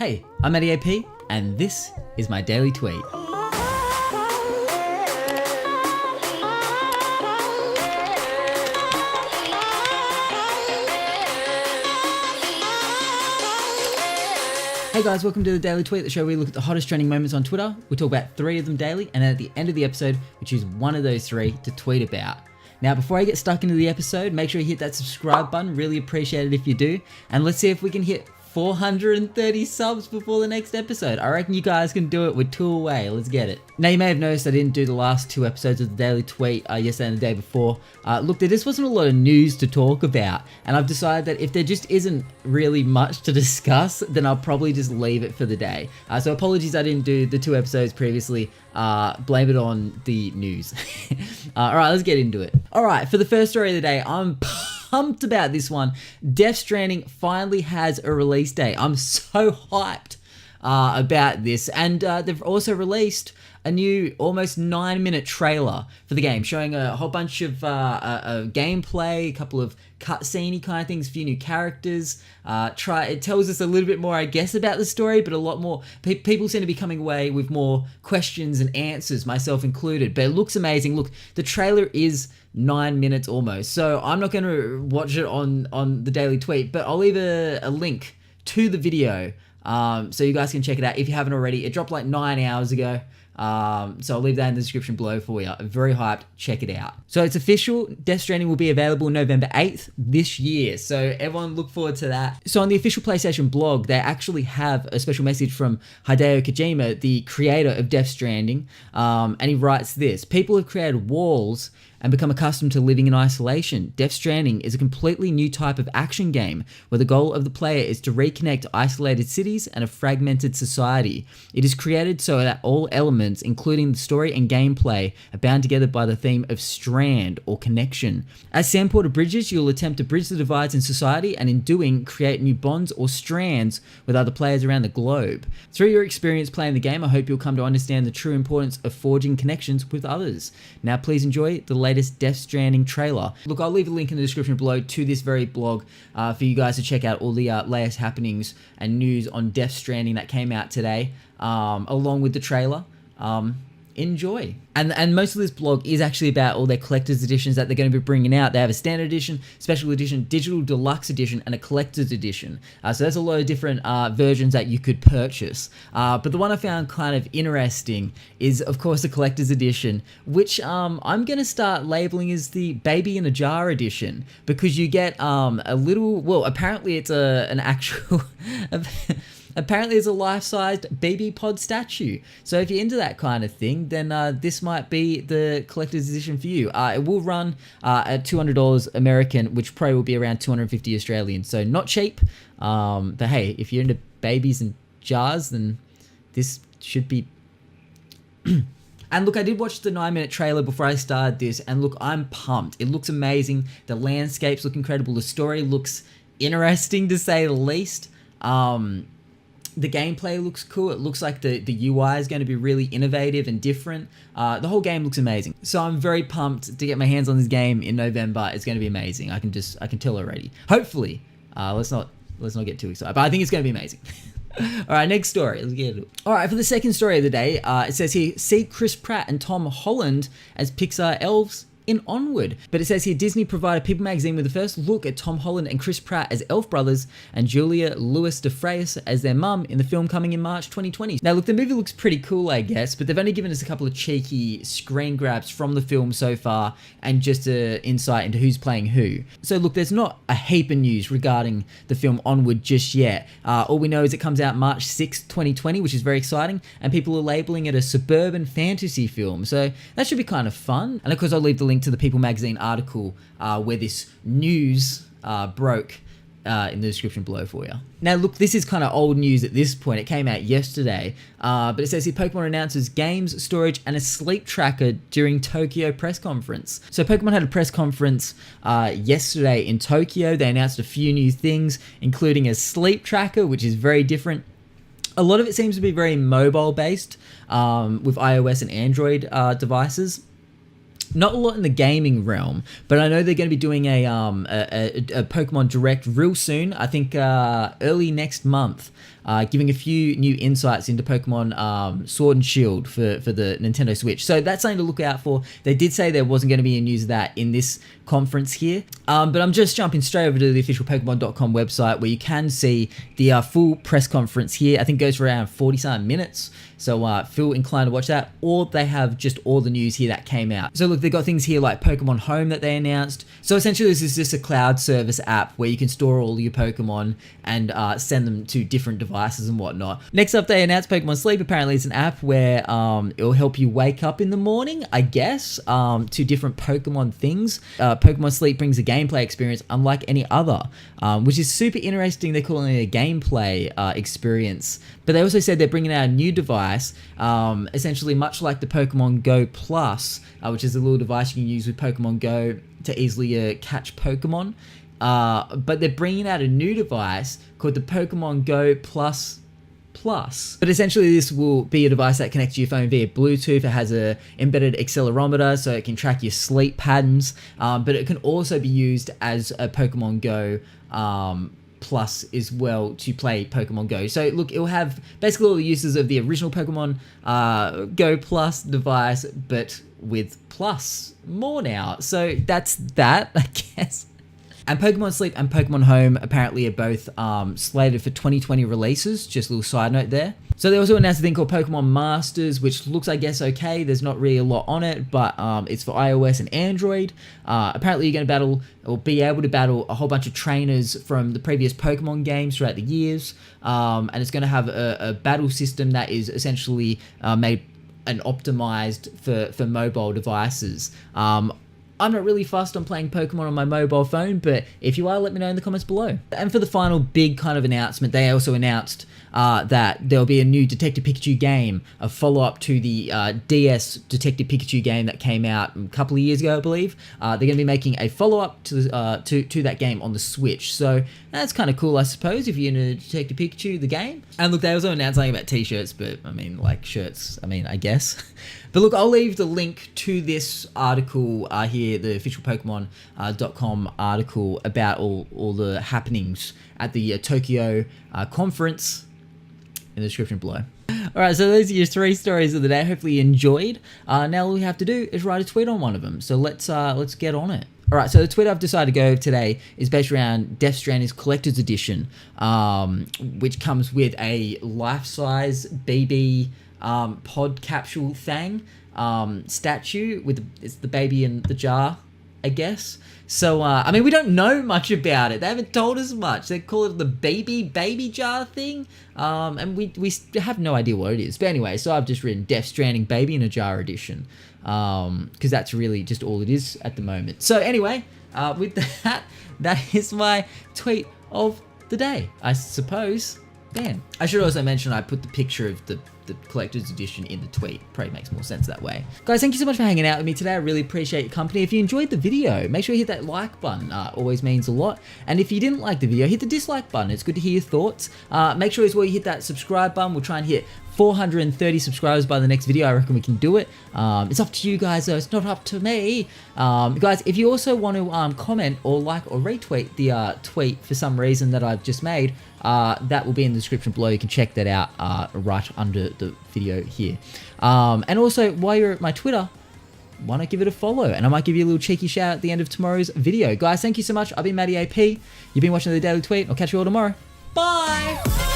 Hey, I'm MattyAP, and this is my daily tweet. Hey guys, welcome to the Daily Tweet, the show where we look at the hottest trending moments on Twitter. We talk about 3 of them daily, and then at the end of the episode, we choose one of those 3 to tweet about. Now, before I get stuck into the episode, make sure you hit that subscribe button. Really appreciate it if you do. And let's see if we can hit 430 subs before the next episode. I reckon you guys can do it. We're 2 away. Let's get it. Now, you may have noticed I didn't do the last 2 episodes of the Daily Tweet yesterday and the day before. Look, there just wasn't a lot of news to talk about. And I've decided that if there just isn't really much to discuss, then I'll probably just leave it for the day. So apologies I didn't do the 2 episodes previously. Blame it on the news. All right, let's get into it. All right, for the first story of the day, I'm pumped about this one. Death Stranding finally has a release date. I'm so hyped about this. And they've also released a new almost 9-minute trailer for the game, showing a whole bunch of gameplay, a couple of cutscene-y kind of things, a few new characters. It tells us a little bit more, I guess, about the story, but a lot more. People seem to be coming away with more questions and answers, myself included. But it looks amazing. Look, the trailer is 9 minutes almost, so I'm not going to watch it on the Daily Tweet, but I'll leave a link to the video so you guys can check it out if you haven't already. It dropped like 9 hours ago. So I'll leave that in the description below for you. I'm very hyped. Check it out. So it's official. Death Stranding will be available November 8th this year. So everyone look forward to that. So on the official PlayStation blog, they actually have a special message from Hideo Kojima, the creator of Death Stranding. And he writes this: people have created walls and become accustomed to living in isolation. Death Stranding is a completely new type of action game where the goal of the player is to reconnect isolated cities and a fragmented society. It is created so that all elements, including the story and gameplay, are bound together by the theme of strand or connection. As Sandporter bridges, you'll attempt to bridge the divides in society, and in doing, create new bonds or strands with other players around the globe. Through your experience playing the game, I hope you'll come to understand the true importance of forging connections with others. Now please enjoy the latest Death Stranding trailer. Look, I'll leave a link in the description below to this very blog for you guys to check out all the latest happenings and news on Death Stranding that came out today, along with the trailer. Enjoy. And most of this blog is actually about all their collector's editions that they're going to be bringing out. They have a standard edition, special edition, digital deluxe edition, and a collector's edition. So there's a lot of different versions that you could purchase. But the one I found kind of interesting is, of course, the collector's edition, which I'm going to start labeling as the baby in a jar edition, because you get a little, well, apparently it's an actual... Apparently it's a life-sized BB pod statue. So if you're into that kind of thing, then this might be the collector's edition for you. It will run at $200 American, which probably will be around 250 Australian. So not cheap, but hey, if you're into babies and jars, then this should be... And look, I did watch the 9-minute trailer before I started this, and look, I'm pumped. It looks amazing. The landscapes look incredible. The story looks interesting, to say the least. The gameplay looks cool. It looks like the UI is going to be really innovative and different. The whole game looks amazing. So I'm very pumped to get my hands on this game in November. It's going to be amazing. I can tell already. Hopefully, let's not get too excited, but I think it's going to be amazing. All right, next story. Let's get it. All right, for the second story of the day, it says here, see Chris Pratt and Tom Holland as Pixar elves in Onward. But it says here, Disney provided People magazine with the first look at Tom Holland and Chris Pratt as elf brothers and Julia Louis-Dreyfus as their mum in the film coming in March 2020. Now look, the movie looks pretty cool, I guess, but they've only given us a couple of cheeky screen grabs from the film so far and just an insight into who's playing who. So look, there's not a heap of news regarding the film Onward just yet. All we know is it comes out March 6th, 2020, which is very exciting, and people are labeling it a suburban fantasy film. So that should be kind of fun. And of course, I'll leave the link to the People magazine article where this news broke in the description below for you. Now look, this is kind of old news at this point. It came out yesterday, but it says here Pokemon announces games, storage, and a sleep tracker during Tokyo press conference. So Pokemon had a press conference yesterday in Tokyo. They announced a few new things, including a sleep tracker, which is very different. A lot of it seems to be very mobile based with iOS and Android devices. Not a lot in the gaming realm, but I know they're going to be doing a Pokemon Direct real soon. I think early next month. giving a few new insights into Pokemon Sword and Shield for the Nintendo Switch. So that's something to look out for. They did say there wasn't going to be any news of that in this conference here, but I'm just jumping straight over to the official Pokemon.com website where you can see the full press conference here. I think it goes for around 40-something minutes. So feel inclined to watch that, or they have just all the news here that came out. So look, they've got things here like Pokemon Home that they announced. So essentially this is just a cloud service app where you can store all your Pokemon and send them to different devices and whatnot. Next up, they announced Pokemon Sleep. Apparently it's an app where it'll help you wake up in the morning, I guess, to different Pokemon things. Pokemon Sleep brings a gameplay experience unlike any other, which is super interesting. They're calling it a gameplay experience. But they also said they're bringing out a new device, essentially much like the Pokemon Go Plus, which is a little device you can use with Pokemon Go to easily catch Pokemon. But they're bringing out a new device called the Pokemon Go Plus. But essentially this will be a device that connects to your phone via Bluetooth. It has a embedded accelerometer so it can track your sleep patterns, but it can also be used as a Pokemon Go Plus as well to play Pokemon Go. So look, it'll have basically all the uses of the original Pokemon Go Plus device, but with plus more now. So that's that, I guess. And Pokemon Sleep and Pokemon Home apparently are both slated for 2020 releases. Just a little side note there. So they also announced a thing called Pokemon Masters, which looks, I guess, okay. There's not really a lot on it, but it's for iOS and Android. Apparently you're going to battle, or be able to battle, a whole bunch of trainers from the previous Pokemon games throughout the years. And it's going to have a battle system that is essentially made and optimized for mobile devices. I'm not really fussed on playing Pokemon on my mobile phone, but if you are, let me know in the comments below. And for the final big kind of announcement, they also announced that there'll be a new Detective Pikachu game, a follow-up to the DS Detective Pikachu game that came out a couple of years ago, I believe. They're going to be making a follow-up to that game on the Switch. So that's kind of cool, I suppose, if you're into Detective Pikachu, the game. And look, they also announced something about t-shirts, but I mean, like shirts, I mean, I guess. But look, I'll leave the link to this article here, the official Pokemon.com article about all the happenings at the Tokyo conference in the description below. Alright, so those are your 3 stories of the day. Hopefully you enjoyed. Now all we have to do is write a tweet on one of them. So let's get on it. Alright, so the tweet I've decided to go over today is based around Death Stranding's Collector's Edition, which comes with a life-size BB pod capsule thing, statue with it's the baby in the jar, I guess. So I mean, we don't know much about it. They haven't told us much. They call it the baby jar thing, and we have no idea what it is. But anyway, so I've just written Death Stranding Baby in a Jar Edition, because that's really just all it is at the moment. So anyway, with that is my tweet of the day, I suppose. Man, I should also mention I put the picture of the collector's edition in the tweet. Probably makes more sense that way. Guys, thank you so much for hanging out with me today. I really appreciate your company. If you enjoyed the video, make sure you hit that like button. Always means a lot. And if you didn't like the video, hit the dislike button. It's good to hear your thoughts. Make sure as well you hit that subscribe button. We'll try and hit 430 subscribers by the next video. I reckon we can do it. It's up to you guys though. It's not up to me. Guys, if you also want to comment or like or retweet the tweet for some reason that I've just made, that will be in the description below. You can check that out right under the video here. And also, while you're at my Twitter, why not give it a follow? And I might give you a little cheeky shout out at the end of tomorrow's video. Guys, thank you so much. I've been MattyAP. You've been watching The Daily Tweet. I'll catch you all tomorrow. Bye!